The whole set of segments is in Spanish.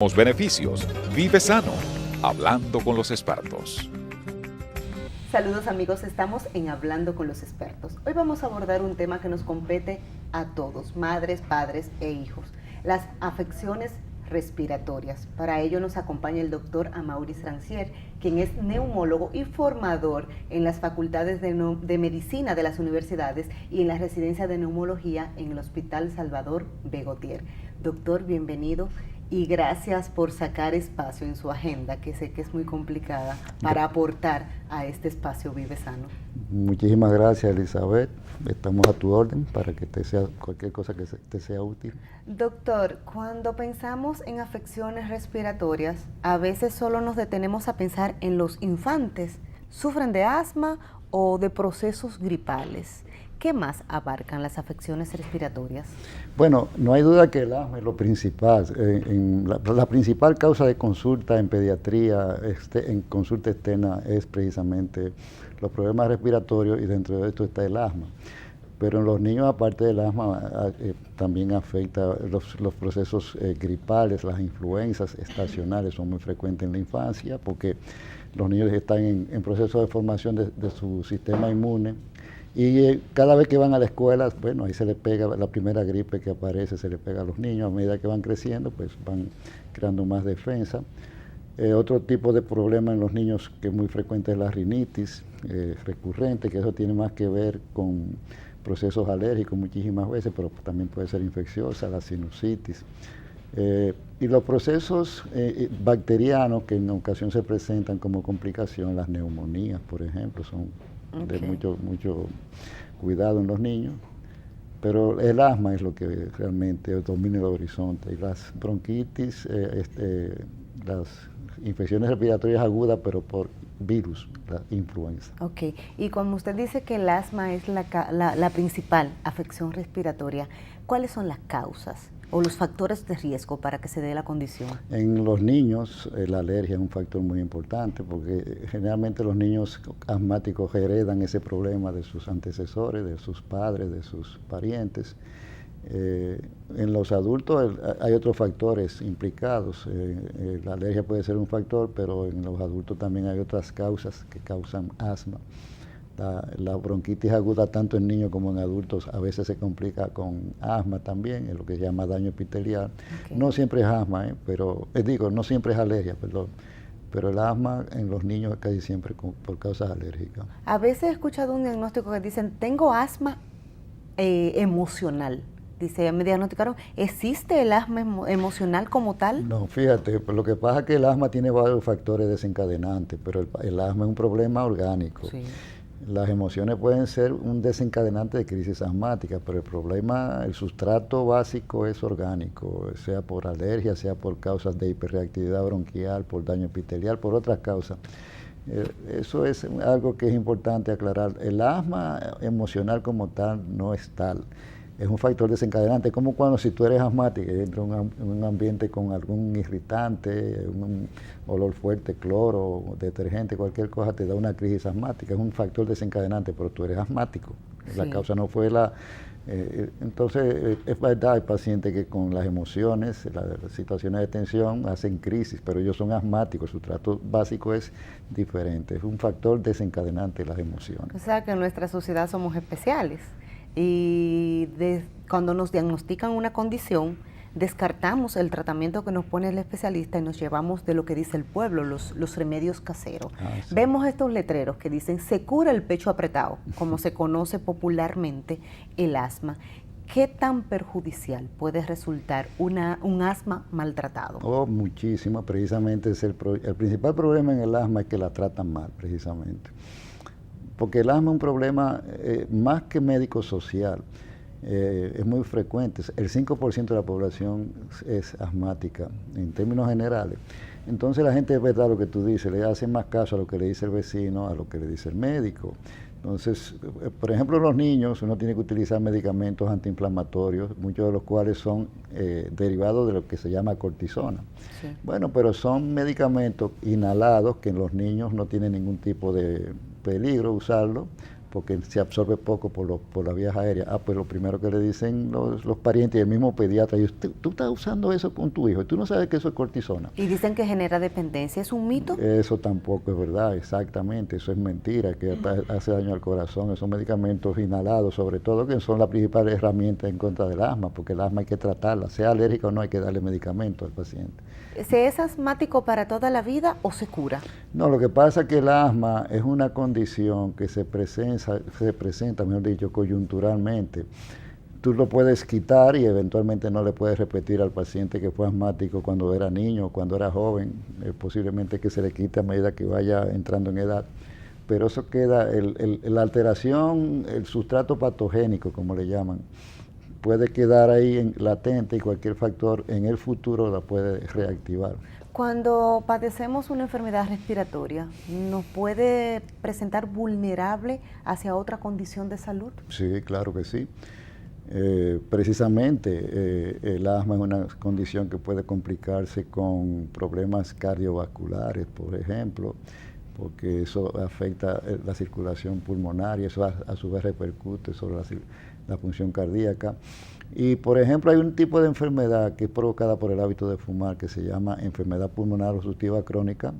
Los beneficios. Vive sano. Hablando con los expertos. Saludos amigos, estamos en Hablando con los expertos. Hoy vamos a abordar un tema que nos compete a todos, madres, padres e hijos, las afecciones respiratorias. Para ello nos acompaña el doctor Amaury Rancière, quien es neumólogo y formador en las facultades de medicina de las universidades y en la residencia de neumología en el Hospital Salvador B. Gautier. Doctor, bienvenido. Y gracias por sacar espacio en su agenda, que sé que es muy complicada, para aportar a este espacio Vive Sano. Muchísimas gracias, Elizabeth. Estamos a tu orden para que te sea cualquier cosa que te sea útil. Doctor, cuando pensamos en afecciones respiratorias, a veces solo nos detenemos a pensar en los infantes. ¿Sufren de asma o de procesos gripales? ¿Qué más abarcan las afecciones respiratorias? Bueno, no hay duda que el asma es lo principal. La principal causa de consulta en pediatría, en consulta externa, es precisamente los problemas respiratorios y dentro de esto está el asma. Pero en los niños, aparte del asma, también afecta los procesos gripales, las influencias estacionales son muy frecuentes en la infancia porque los niños están en proceso de formación de su sistema inmune. Y cada vez que van a la escuela, bueno, ahí se les pega la primera gripe que aparece, se les pega a los niños. A medida que van creciendo, pues van creando más defensa. Otro tipo de problema en los niños que es muy frecuente es la rinitis recurrente, que eso tiene más que ver con procesos alérgicos muchísimas veces, pero también puede ser infecciosa, la sinusitis. Y los procesos bacterianos que en ocasión se presentan como complicación, las neumonías, por ejemplo, son de mucho cuidado en los niños, pero el asma es lo que realmente domina el horizonte, y las bronquitis, las infecciones respiratorias agudas, pero por virus, la influenza. Ok, y como usted dice que el asma es la principal afección respiratoria, ¿cuáles son las causas o los factores de riesgo para que se dé la condición? En los niños, la alergia es un factor muy importante porque generalmente los niños asmáticos heredan ese problema de sus antecesores, de sus padres, de sus parientes. En los adultos hay otros factores implicados. La alergia puede ser un factor, pero en los adultos también hay otras causas que causan asma. La bronquitis aguda tanto en niños como en adultos a veces se complica con asma también, es lo que se llama daño epitelial. Okay. No siempre es asma, pero no siempre es alergia, perdón. Pero el asma en los niños es casi siempre por causas alérgicas. A veces he escuchado un diagnóstico que dicen, tengo asma emocional. Dice, me diagnosticaron, ¿existe el asma emocional como tal? No, fíjate, lo que pasa es que el asma tiene varios factores desencadenantes, pero el asma es un problema orgánico. Sí. Las emociones pueden ser un desencadenante de crisis asmática, pero el problema, el sustrato básico es orgánico, sea por alergia, sea por causas de hiperreactividad bronquial, por daño epitelial, por otras causas. Eso es algo que es importante aclarar. El asma emocional como tal no es tal. Es un factor desencadenante, como cuando si tú eres asmático y entras en un ambiente con algún irritante, un olor fuerte, cloro, detergente, cualquier cosa te da una crisis asmática, es un factor desencadenante, pero tú eres asmático. Sí. La causa no fue la... entonces, es verdad, hay pacientes que con las emociones, las situaciones de tensión, hacen crisis, pero ellos son asmáticos, su trato básico es diferente, es un factor desencadenante las emociones. O sea que en nuestra sociedad somos especiales. Y cuando nos diagnostican una condición, descartamos el tratamiento que nos pone el especialista y nos llevamos de lo que dice el pueblo, los remedios caseros. Sí. Vemos estos letreros que dicen, se cura el pecho apretado, como se conoce popularmente el asma. ¿Qué tan perjudicial puede resultar un asma maltratado? Oh, muchísimo. Precisamente es el principal problema en el asma es que la tratan mal, precisamente. Porque el asma es un problema más que médico-social, es muy frecuente. El 5% de la población es asmática en términos generales. Entonces la gente, es verdad lo que tú dices, le hace más caso a lo que le dice el vecino, a lo que le dice el médico. Entonces, por ejemplo, los niños, uno tiene que utilizar medicamentos antiinflamatorios, muchos de los cuales son derivados de lo que se llama cortisona. Sí. Bueno, pero son medicamentos inhalados que en los niños no tienen ningún tipo de peligro usarlo, porque se absorbe poco por la vías aéreas. Pues lo primero que le dicen los parientes y el mismo pediatra, tú estás usando eso con tu hijo y tú no sabes que eso es cortisona. Y dicen que genera dependencia, ¿es un mito? Eso tampoco es verdad, exactamente, eso es mentira, que hace daño al corazón. Esos medicamentos inhalados, sobre todo, que son la principal herramienta en contra del asma, porque el asma hay que tratarla, sea alérgica o no, hay que darle medicamento al paciente. ¿Se es asmático para toda la vida o se cura? No, lo que pasa es que el asma es una condición que se presenta, mejor dicho, coyunturalmente. Tú lo puedes quitar y eventualmente no le puedes repetir al paciente que fue asmático cuando era niño o cuando era joven. Posiblemente que se le quite a medida que vaya entrando en edad. Pero eso queda, la alteración, el sustrato patogénico, como le llaman, puede quedar ahí latente y cualquier factor en el futuro la puede reactivar. Cuando padecemos una enfermedad respiratoria, ¿nos puede presentar vulnerable hacia otra condición de salud? Sí, claro que sí. Precisamente el asma es una condición que puede complicarse con problemas cardiovasculares, por ejemplo, porque eso afecta la circulación pulmonar y eso a su vez repercute sobre la función cardíaca. Y por ejemplo hay un tipo de enfermedad que es provocada por el hábito de fumar que se llama enfermedad pulmonar obstructiva crónica,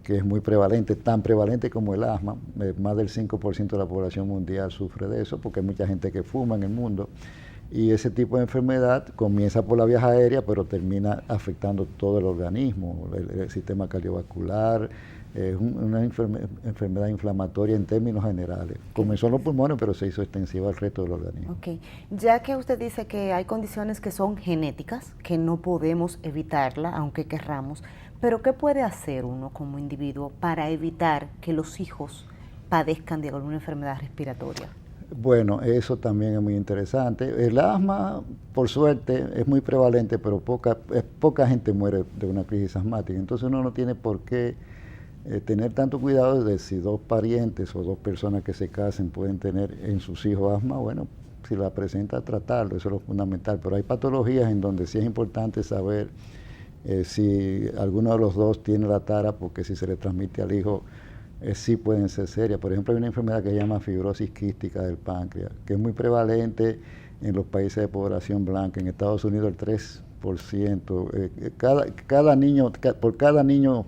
que es muy prevalente, tan prevalente como el asma. Más del 5% de la población mundial sufre de eso, porque hay mucha gente que fuma en el mundo. Y ese tipo de enfermedad comienza por la vía aérea, pero termina afectando todo el organismo, el sistema cardiovascular. Es una enfermedad inflamatoria en términos generales. Comenzó en los pulmones, pero se hizo extensiva al resto del organismo. Ok. Ya que usted dice que hay condiciones que son genéticas, que no podemos evitarla, aunque querramos, pero ¿qué puede hacer uno como individuo para evitar que los hijos padezcan de alguna enfermedad respiratoria? Bueno, eso también es muy interesante. El asma, por suerte, es muy prevalente, pero poca gente muere de una crisis asmática. Entonces uno no tiene por qué tener tanto cuidado de si dos parientes o dos personas que se casen pueden tener en sus hijos asma. Bueno, si la presenta, tratarlo, eso es lo fundamental. Pero hay patologías en donde sí es importante saber si alguno de los dos tiene la tara, porque si se le transmite al hijo, sí pueden ser serias. Por ejemplo, hay una enfermedad que se llama fibrosis quística del páncreas, que es muy prevalente en los países de población blanca. En Estados Unidos el 3%.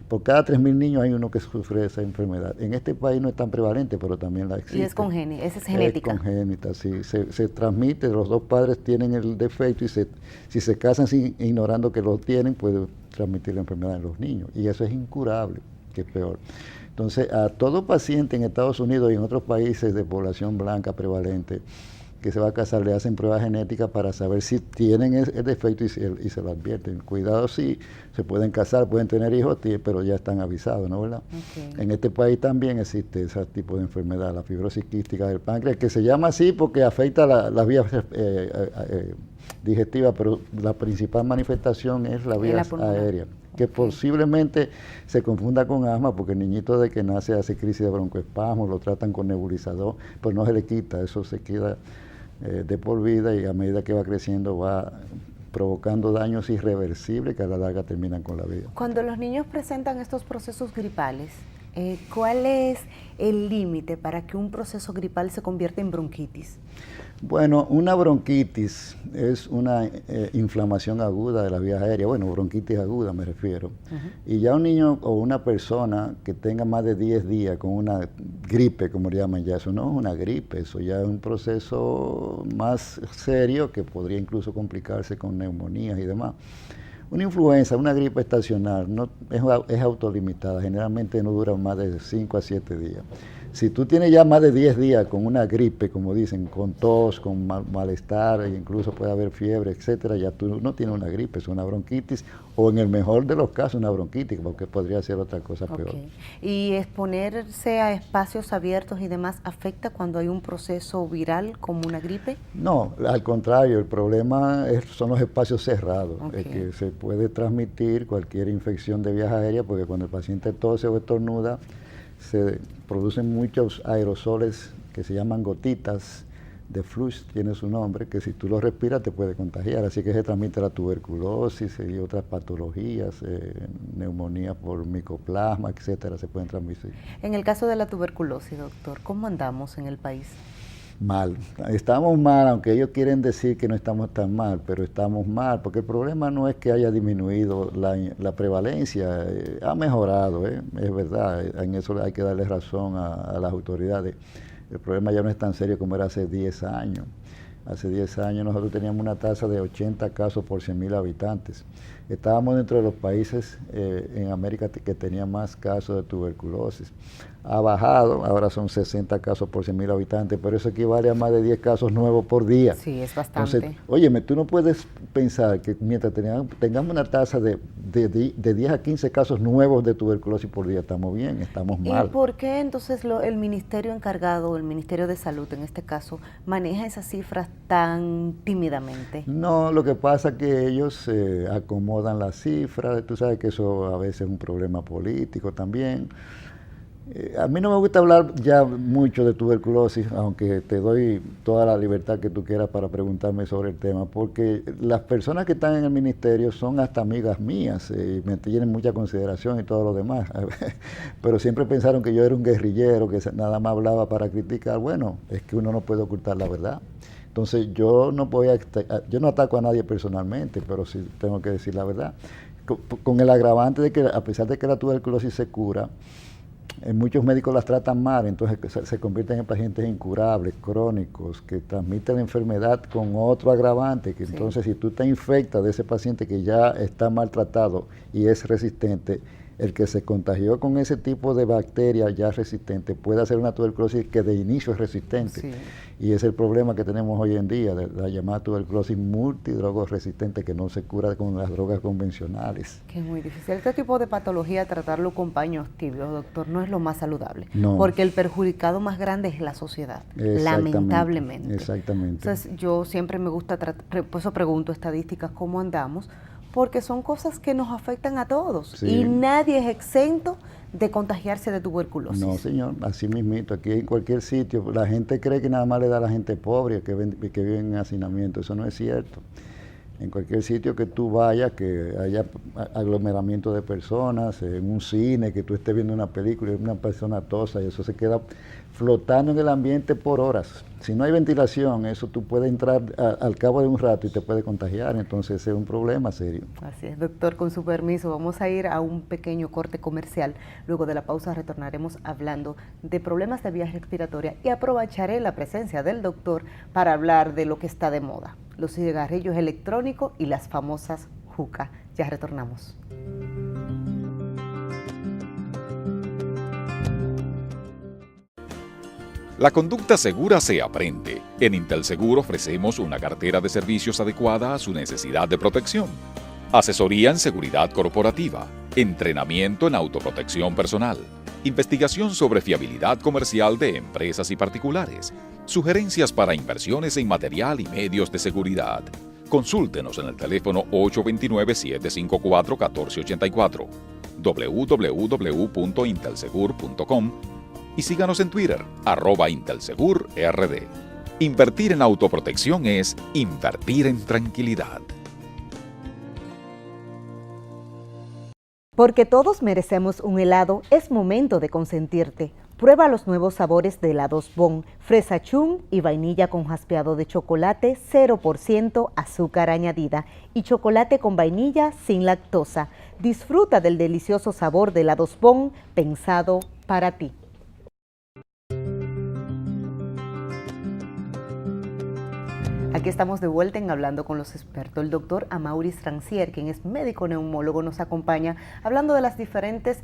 Por cada 3.000 niños hay uno que sufre de esa enfermedad. En este país no es tan prevalente, pero también la existe. Y es congénita, esa es genética. Es congénita, sí. Se transmite, los dos padres tienen el defecto y si se casan ignorando que lo tienen, puede transmitir la enfermedad en los niños. Y eso es incurable, que es peor. Entonces, a todo paciente en Estados Unidos y en otros países de población blanca prevalente que se va a casar, le hacen pruebas genéticas para saber si tienen el defecto y se lo advierten. Cuidado, sí, se pueden casar, pueden tener hijos, pero ya están avisados, ¿no, verdad? Okay. En este país también existe ese tipo de enfermedad, la fibrosis quística del páncreas, que se llama así porque afecta las vías digestivas, pero la principal manifestación es la vía aérea, que posiblemente se confunda con asma, porque el niñito de que nace hace crisis de broncoespasmo, lo tratan con nebulizador, pero no se le quita, eso se queda de por vida y a medida que va creciendo va provocando daños irreversibles que a la larga terminan con la vida. Cuando los niños presentan estos procesos gripales, ¿cuál es el límite para que un proceso gripal se convierta en bronquitis? Bueno, una bronquitis es una inflamación aguda de las vías aéreas, bueno, bronquitis aguda me refiero. Y ya un niño o una persona que tenga más de 10 días con una gripe, como le llaman ya, eso no es una gripe, eso ya es un proceso más serio que podría incluso complicarse con neumonías y demás. Una influenza, una gripe estacional, no, es autolimitada, generalmente no dura más de 5 a 7 días. Si tú tienes ya más de 10 días con una gripe, como dicen, con tos, con malestar, e incluso puede haber fiebre, etcétera, ya tú no tienes una gripe, es una bronquitis, o en el mejor de los casos una bronquitis, porque podría ser otra cosa peor. ¿Y exponerse a espacios abiertos y demás afecta cuando hay un proceso viral como una gripe? No, al contrario, el problema son los espacios cerrados, que se puede transmitir cualquier infección de vías aéreas, porque cuando el paciente tose o estornuda, se producen muchos aerosoles que se llaman gotitas de flux, tiene su nombre, que si tú lo respiras te puede contagiar, así que se transmite la tuberculosis y otras patologías, neumonía por micoplasma, etcétera, se pueden transmitir. En el caso de la tuberculosis, doctor, ¿cómo andamos en el país? Mal, estamos mal, aunque ellos quieren decir que no estamos tan mal, pero estamos mal, porque el problema no es que haya disminuido la prevalencia, ha mejorado, es verdad, en eso hay que darle razón a las autoridades. El problema ya no es tan serio como era hace 10 años. Hace 10 años nosotros teníamos una tasa de 80 casos por 100.000 habitantes. Estábamos dentro de los países en América que tenían más casos de tuberculosis. Ha bajado, ahora son 60 casos por 100.000 habitantes, pero eso equivale a más de 10 casos nuevos por día. Sí, es bastante. Entonces, óyeme, tú no puedes pensar que mientras tengamos una tasa de 10 a 15 casos nuevos de tuberculosis por día, estamos bien, estamos mal. ¿Y por qué entonces el ministerio encargado, el Ministerio de Salud en este caso, maneja esas cifras tan tímidamente? No, lo que pasa es que ellos acomodan las cifras, tú sabes que eso a veces es un problema político también. A mí no me gusta hablar ya mucho de tuberculosis, aunque te doy toda la libertad que tú quieras para preguntarme sobre el tema, porque las personas que están en el ministerio son hasta amigas mías y me tienen mucha consideración y todo lo demás, pero siempre pensaron que yo era un guerrillero, que nada más hablaba para criticar. Bueno, es que uno no puede ocultar la verdad. Entonces yo no ataco a nadie personalmente, pero sí tengo que decir la verdad, con el agravante de que a pesar de que la tuberculosis se cura, muchos médicos las tratan mal, entonces se convierten en pacientes incurables, crónicos, que transmiten la enfermedad con otro agravante, que sí. Entonces si tú te infectas de ese paciente que ya está maltratado y es resistente, el que se contagió con ese tipo de bacteria ya resistente puede hacer una tuberculosis que de inicio es resistente. Sí. Y es el problema que tenemos hoy en día, de la llamada tuberculosis multidrogoresistente, que no se cura con las drogas convencionales. Que es muy difícil. Este tipo de patología, tratarlo con paños tibios, doctor, no es lo más saludable. No. Porque el perjudicado más grande es la sociedad, lamentablemente. Exactamente. Entonces, yo siempre me gusta, por eso pregunto estadísticas, ¿cómo andamos? Porque son cosas que nos afectan a todos, sí. Y nadie es exento de contagiarse de tuberculosis. No, señor, así mismito, aquí en cualquier sitio, la gente cree que nada más le da a la gente pobre que vive en hacinamiento, eso no es cierto. En cualquier sitio que tú vayas, que haya aglomeramiento de personas, en un cine, que tú estés viendo una película y una persona tosa, y eso se queda flotando en el ambiente por horas. Si no hay ventilación, eso tú puedes entrar al cabo de un rato y te puede contagiar, entonces ese es un problema serio. Así es, doctor, con su permiso, vamos a ir a un pequeño corte comercial. Luego de la pausa retornaremos hablando de problemas de vías respiratorias y aprovecharé la presencia del doctor para hablar de lo que está de moda, los cigarrillos electrónicos y las famosas juca. Ya retornamos. La conducta segura se aprende. En Intelseguro ofrecemos una cartera de servicios adecuada a su necesidad de protección. Asesoría en seguridad corporativa, entrenamiento en autoprotección personal, investigación sobre fiabilidad comercial de empresas y particulares, sugerencias para inversiones en material y medios de seguridad. Consúltenos en el teléfono 829-754-1484, www.intelsegur.com y síganos en Twitter, @IntelSegurRD. Invertir en autoprotección es invertir en tranquilidad. Porque todos merecemos un helado, es momento de consentirte. Prueba los nuevos sabores de helados Bon, fresa chum y vainilla con jaspeado de chocolate 0% azúcar añadida y chocolate con vainilla sin lactosa. Disfruta del delicioso sabor de helados Bon pensado para ti. Aquí estamos de vuelta en Hablando con los Expertos. El doctor Amauris Rancière, quien es médico neumólogo, nos acompaña hablando de las diferentes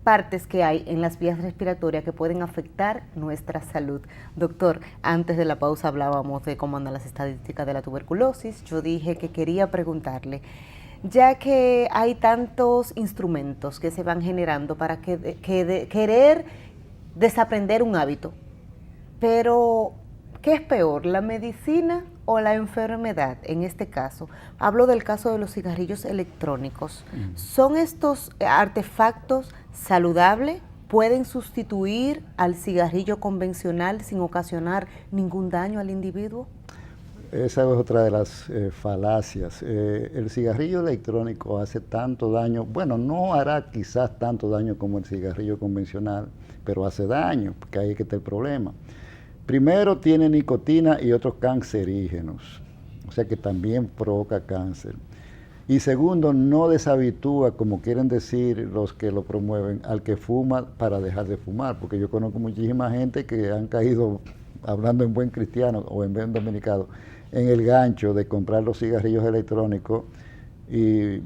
partes que hay en las vías respiratorias que pueden afectar nuestra salud. Doctor, antes de la pausa hablábamos de cómo andan las estadísticas de la tuberculosis. Yo dije que quería preguntarle, ya que hay tantos instrumentos que se van generando para querer desaprender un hábito, pero ¿qué es peor, la medicina o la enfermedad? En este caso, hablo del caso de los cigarrillos electrónicos. ¿Son estos artefactos saludables? ¿pueden sustituir al cigarrillo convencional sin ocasionar ningún daño al individuo? Esa es otra de las falacias. El cigarrillo electrónico hace tanto daño, bueno, no hará quizás tanto daño como el cigarrillo convencional, pero hace daño, porque ahí es que está el problema. Primero, tiene nicotina y otros cancerígenos, o sea que también provoca cáncer. Y segundo, no deshabitúa, como quieren decir los que lo promueven, al que fuma para dejar de fumar, porque yo conozco muchísima gente que han caído, hablando en buen cristiano o en buen dominicano, en el gancho de comprar los cigarrillos electrónicos y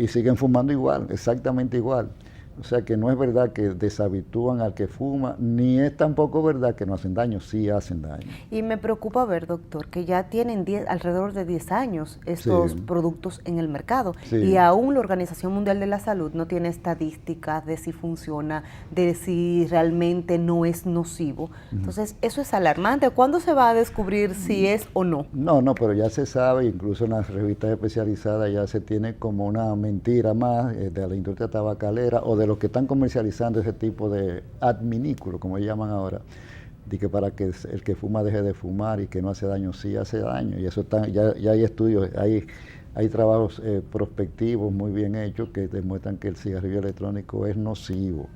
siguen fumando igual, exactamente igual. O sea que no es verdad que deshabitúan al que fuma, ni es tampoco verdad que no hacen daño, sí hacen daño. Y me preocupa ver, doctor, que ya tienen alrededor de 10 años estos productos en el mercado, y aún la Organización Mundial de la Salud no tiene estadísticas de si funciona, de si realmente no es nocivo. Entonces, eso es alarmante. ¿Cuándo se va a descubrir si es o no? No, pero ya se sabe, incluso en las revistas especializadas ya se tiene como una mentira más de la industria tabacalera o de los que están comercializando ese tipo de adminículos, como llaman ahora, de que para que el que fuma deje de fumar y que no hace daño, sí hace daño. Y eso está, ya hay estudios, hay trabajos prospectivos muy bien hechos que demuestran que el cigarrillo electrónico es nocivo,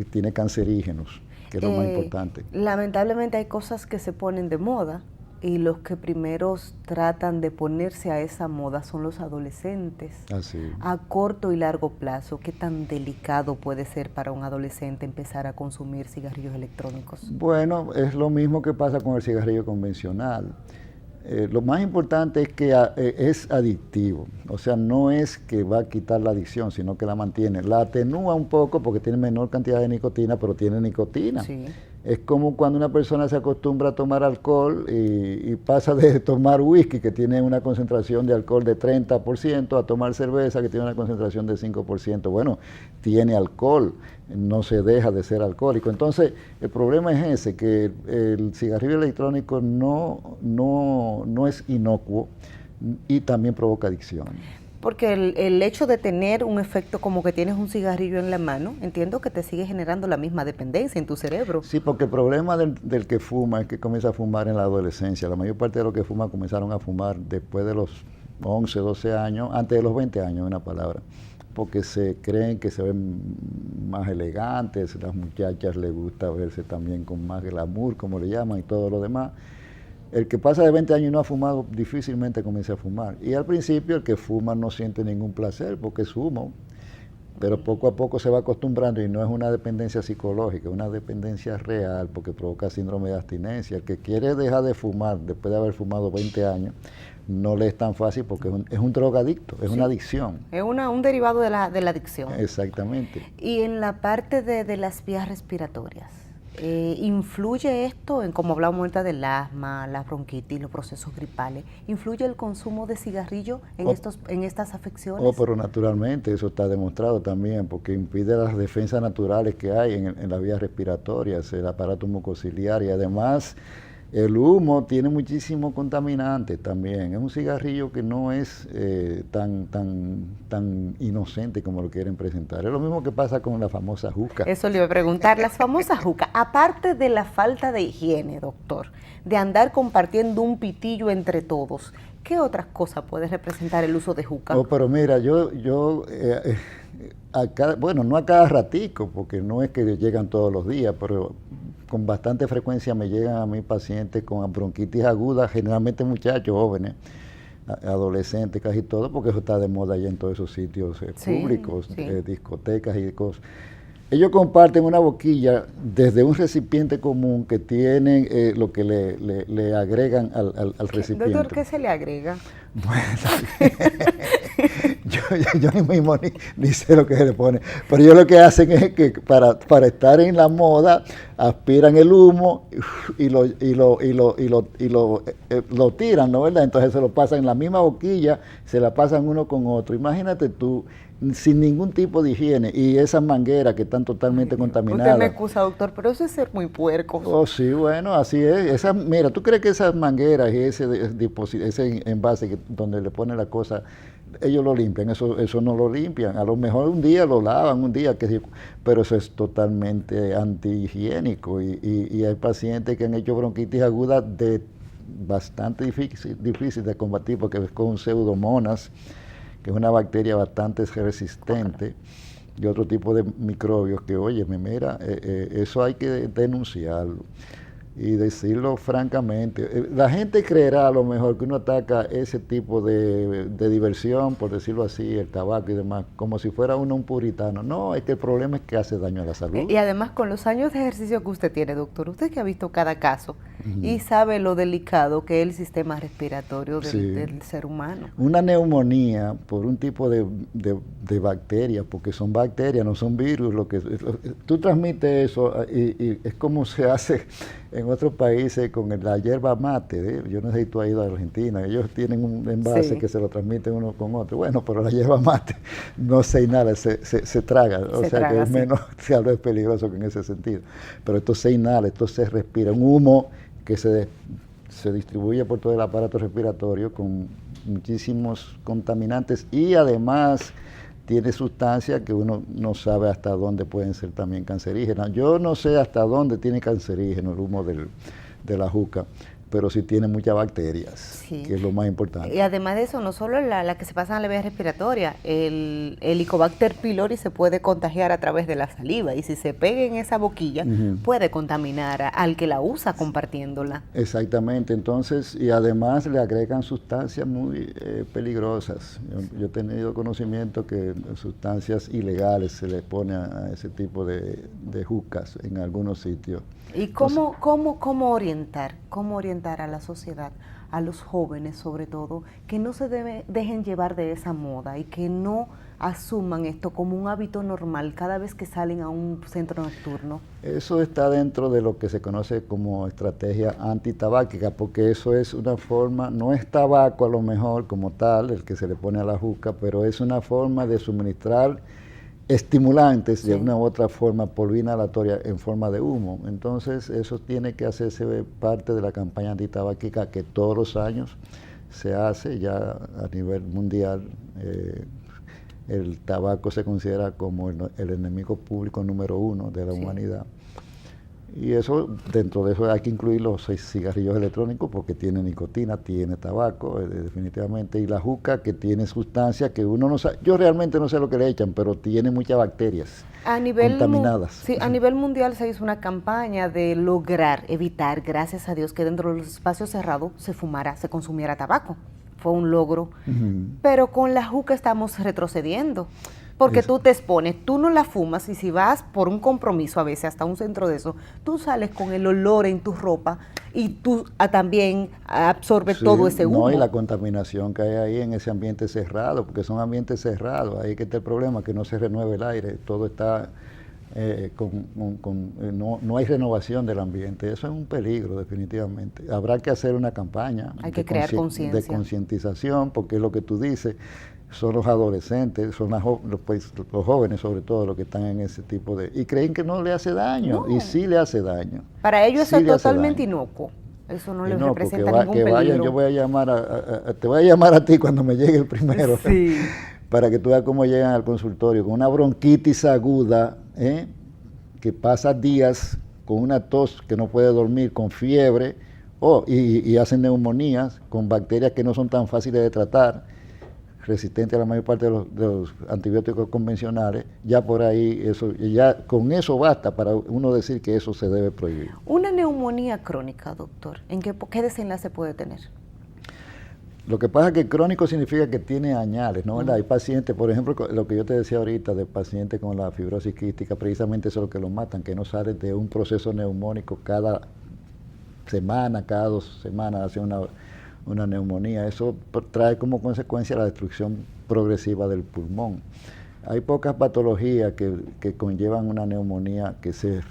tiene cancerígenos, que es lo más importante. Lamentablemente hay cosas que se ponen de moda, y los que primeros tratan de ponerse a esa moda son los adolescentes. Así. A corto y largo plazo, ¿qué tan delicado puede ser para un adolescente empezar a consumir cigarrillos electrónicos? Bueno, es lo mismo que pasa con el cigarrillo convencional. Lo más importante es que es adictivo, o sea, no es que va a quitar la adicción, sino que la mantiene. La atenúa un poco porque tiene menor cantidad de nicotina, pero tiene nicotina. Sí. Es como cuando una persona se acostumbra a tomar alcohol y pasa de tomar whisky, que tiene una concentración de alcohol de 30%, a tomar cerveza, que tiene una concentración de 5%. Bueno, tiene alcohol, no se deja de ser alcohólico. Entonces, el problema es ese, que el cigarrillo electrónico no es inocuo y también provoca adicción. Porque el hecho de tener un efecto como que tienes un cigarrillo en la mano, entiendo que te sigue generando la misma dependencia en tu cerebro. Sí, porque el problema del que fuma es que comienza a fumar en la adolescencia. La mayor parte de los que fuman comenzaron a fumar después de los 11, 12 años, antes de los 20 años, en una palabra, porque se creen que se ven más elegantes, las muchachas les gusta verse también con más glamour, como le llaman, y todo lo demás. El que pasa de 20 años y no ha fumado, difícilmente comienza a fumar. Y al principio el que fuma no siente ningún placer porque es humo, pero poco a poco se va acostumbrando y no es una dependencia psicológica, es una dependencia real porque provoca síndrome de abstinencia. El que quiere dejar de fumar después de haber fumado 20 años, no le es tan fácil porque es un drogadicto, es una adicción. Es un derivado de la adicción. Exactamente. Y en la parte de las vías respiratorias, ¿influye esto en, como hablamos ahorita del asma, la bronquitis, los procesos gripales? ¿Influye el consumo de cigarrillo en estas afecciones? Pero naturalmente, eso está demostrado también, porque impide las defensas naturales que hay en las vías respiratorias, el aparato mucociliar, y además el humo tiene muchísimos contaminantes también. Es un cigarrillo que no es tan inocente como lo quieren presentar. Es lo mismo que pasa con la famosa juca. Eso le iba a preguntar, las famosas jucas. Aparte de la falta de higiene, doctor, de andar compartiendo un pitillo entre todos, ¿qué otras cosas puede representar el uso de juca? Pero mira, bueno, no a cada ratico, porque no es que llegan todos los días, pero con bastante frecuencia me llegan a mí pacientes con bronquitis aguda, generalmente muchachos jóvenes, adolescentes, casi todo, porque eso está de moda allá en todos esos sitios públicos, discotecas y cosas. Ellos comparten una boquilla desde un recipiente común que tienen lo que le agregan al recipiente. Doctor, ¿qué se le agrega? Bueno, yo mismo ni sé lo que se le pone, pero ellos lo que hacen es que para estar en la moda aspiran el humo y lo tiran, ¿no, verdad? Entonces se lo pasan en la misma boquilla, se la pasan uno con otro. Imagínate tú, sin ningún tipo de higiene, y esas mangueras que están totalmente contaminadas. Usted me excusa, doctor, pero eso es ser muy puerco. Oh, sí, bueno, así es. Mira, ¿tú crees que esas mangueras y ese envase donde le ponen la cosa ellos lo limpian, eso no lo limpian. A lo mejor un día lo lavan, pero eso es totalmente antihigiénico. Y hay pacientes que han hecho bronquitis aguda bastante difícil de combatir, porque es con pseudomonas, que es una bacteria bastante resistente, y otro tipo de microbios que, oye, mira, eso hay que denunciarlo y decirlo francamente. La gente creerá a lo mejor que uno ataca ese tipo de diversión, por decirlo así, el tabaco y demás, como si fuera uno un puritano. No, es que el problema es que hace daño a la salud. Y además, con los años de ejercicio que usted tiene, doctor, usted que ha visto cada caso y sabe lo delicado que es el sistema respiratorio del ser humano. Una neumonía por un tipo de bacteria, porque son bacterias, no son virus. Tú transmites eso y es como se hace en otros países con la yerba mate. Yo no sé si tú has ido a Argentina, ellos tienen un envase que se lo transmiten uno con otro. Bueno, pero la yerba mate no se inhala, se traga, o sea que es menos, es peligroso que en ese sentido. Pero esto se inhala, esto se respira, un humo que se distribuye por todo el aparato respiratorio con muchísimos contaminantes y además tiene sustancias que uno no sabe hasta dónde pueden ser también cancerígenas. Yo no sé hasta dónde tiene cancerígeno el humo de la juca, pero sí tiene muchas bacterias, que es lo más importante. Y además de eso, no solo la que se pasa en la vía respiratoria, el Helicobacter pylori se puede contagiar a través de la saliva, y si se pega en esa boquilla, puede contaminar al que la usa compartiéndola. Exactamente, entonces, y además le agregan sustancias muy peligrosas. Yo he tenido conocimiento que sustancias ilegales se le pone a ese tipo de jucas en algunos sitios. ¿Y cómo orientar a la sociedad, a los jóvenes sobre todo, que no se dejen llevar de esa moda y que no asuman esto como un hábito normal cada vez que salen a un centro nocturno? Eso está dentro de lo que se conoce como estrategia antitabáquica, porque eso es una forma, no es tabaco a lo mejor como tal, el que se le pone a la juca, pero es una forma de suministrar estimulantes de una u otra forma por vía inhalatoria en forma de humo. Entonces eso tiene que hacerse parte de la campaña antitabáquica que todos los años se hace ya a nivel mundial. El tabaco se considera como el enemigo público número 1 de la humanidad. Y eso, dentro de eso hay que incluir los cigarrillos electrónicos porque tiene nicotina, tiene tabaco, definitivamente, y la juca que tiene sustancias que uno no sabe, yo realmente no sé lo que le echan, pero tiene muchas bacterias contaminadas. Sí, a nivel mundial se hizo una campaña de lograr evitar, gracias a Dios, que dentro de los espacios cerrados se consumiera tabaco. Fue un logro, pero con la juca estamos retrocediendo. Porque tú te expones, tú no la fumas, y si vas por un compromiso, a veces hasta un centro de eso, tú sales con el olor en tu ropa y tú también absorbes todo ese humo. No, y la contaminación que hay ahí en ese ambiente cerrado, porque son ambientes cerrados, ahí que está el problema, que no se renueve el aire, todo está, no hay renovación del ambiente. Eso es un peligro, definitivamente. Habrá que hacer una campaña de concientización, porque es lo que tú dices. Son los adolescentes, son los jóvenes sobre todo los que están en ese tipo de... Y creen que no le hace daño, y sí le hace daño. Para ellos eso es totalmente inocuo. Eso no les representa ningún peligro. Yo voy a llamar te voy a llamar a ti cuando me llegue el primero, para que tú veas cómo llegan al consultorio, con una bronquitis aguda, que pasa días con una tos que no puede dormir, con fiebre, y hacen neumonías con bacterias que no son tan fáciles de tratar, resistente a la mayor parte de los antibióticos convencionales. Ya por ahí, con eso basta para uno decir que eso se debe prohibir. Una neumonía crónica, doctor, ¿qué desenlace puede tener? Lo que pasa es que crónico significa que tiene añales, ¿no? Hay pacientes, por ejemplo, lo que yo te decía ahorita, de pacientes con la fibrosis quística, precisamente eso es lo que los matan, que no salen de un proceso neumónico cada semana, cada 2 semanas, hace una neumonía. Eso trae como consecuencia la destrucción progresiva del pulmón. Hay pocas patologías que conllevan una neumonía que se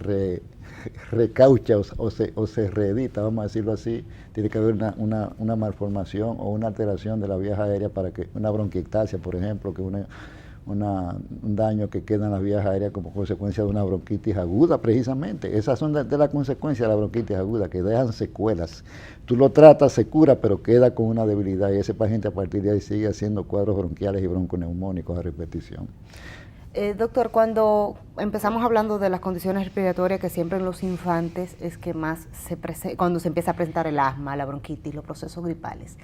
recaucha o se reedita, vamos a decirlo así. Tiene que haber una malformación o una alteración de la vía aérea para que una bronquiectasia, por ejemplo, que un daño que queda en las vías aéreas como consecuencia de una bronquitis aguda, precisamente. Esas son de las consecuencias de la bronquitis aguda, que dejan secuelas. Tú lo tratas, se cura, pero queda con una debilidad y ese paciente a partir de ahí sigue haciendo cuadros bronquiales y bronconeumónicos a repetición. Doctor, cuando empezamos hablando de las condiciones respiratorias, que siempre en los infantes es que más cuando se empieza a presentar el asma, la bronquitis, los procesos gripales,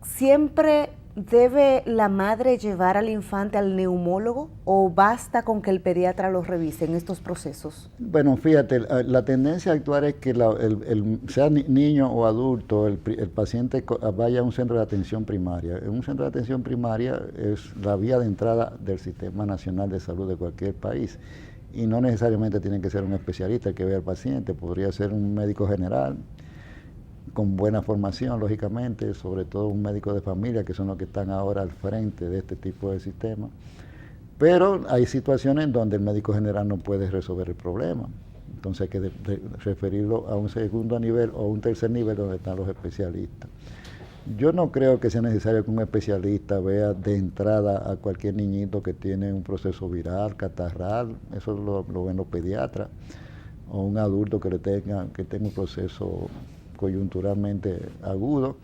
¿siempre debe la madre llevar al infante al neumólogo o basta con que el pediatra lo revise en estos procesos? Bueno, fíjate, la tendencia actual es que sea niño o adulto, el paciente vaya a un centro de atención primaria. En un centro de atención primaria es la vía de entrada del Sistema Nacional de Salud de cualquier país y no necesariamente tiene que ser un especialista el que vea al paciente, podría ser un médico general con buena formación, lógicamente, sobre todo un médico de familia, que son los que están ahora al frente de este tipo de sistema. Pero hay situaciones en donde el médico general no puede resolver el problema. Entonces hay que referirlo a un segundo nivel o un tercer nivel donde están los especialistas. Yo no creo que sea necesario que un especialista vea de entrada a cualquier niñito que tiene un proceso viral, catarral, eso lo ven los pediatras, o un adulto que tenga un proceso coyunturalmente agudo,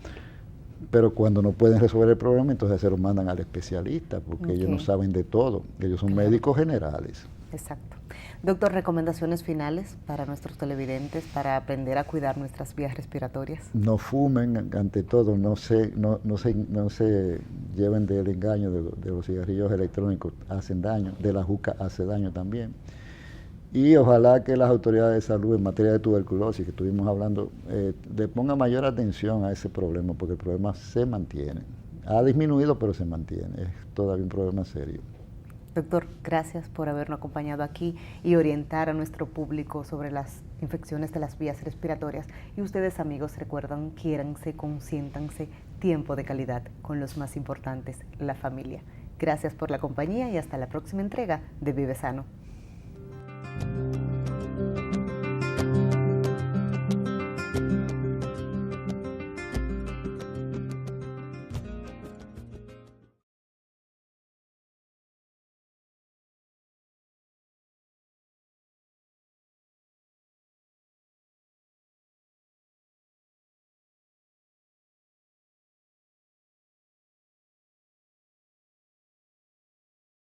pero cuando no pueden resolver el problema, entonces se lo mandan al especialista, porque ellos no saben de todo, ellos son médicos generales. Exacto. Doctor, recomendaciones finales para nuestros televidentes para aprender a cuidar nuestras vías respiratorias. No fumen, ante todo, no se lleven del engaño de los cigarrillos electrónicos, hacen daño, de la juca hace daño también. Y ojalá que las autoridades de salud en materia de tuberculosis, que estuvimos hablando, le pongan mayor atención a ese problema, porque el problema se mantiene. Ha disminuido, pero se mantiene. Es todavía un problema serio. Doctor, gracias por habernos acompañado aquí y orientar a nuestro público sobre las infecciones de las vías respiratorias. Y ustedes, amigos, recuerdan, quiéranse, consiéntanse, tiempo de calidad con los más importantes, la familia. Gracias por la compañía y hasta la próxima entrega de Vive Sano.